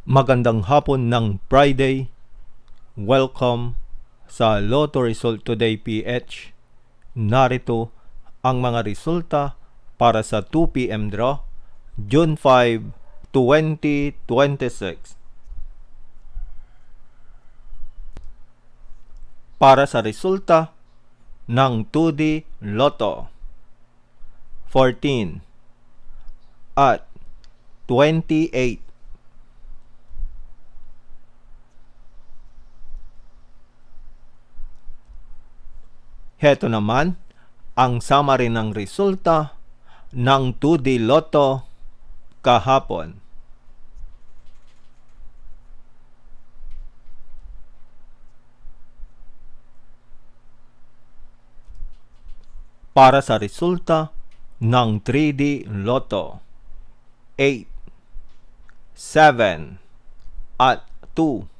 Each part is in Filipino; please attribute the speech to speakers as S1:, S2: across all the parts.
S1: Magandang hapon ng Friday. Welcome sa Lotto Result Today PH. Narito ang mga resulta para sa 2 p.m. draw, June 5, 2026. Para sa resulta ng 2D Lotto, 14 at 28. Heto naman ang summary ng resulta ng 2D Lotto kahapon. Para sa resulta ng 3D Lotto, 8, 7 at 2.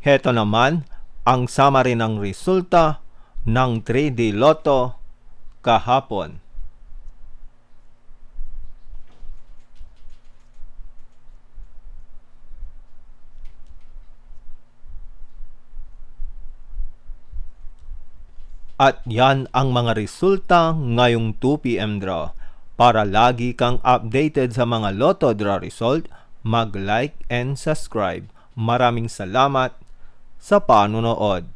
S1: Heto naman ang summary ng resulta ng 3D Lotto kahapon. At yan ang mga resulta ngayong 2 p.m. draw. Para lagi kang updated sa mga Lotto draw result, mag-like and subscribe. Maraming salamat sa panonood.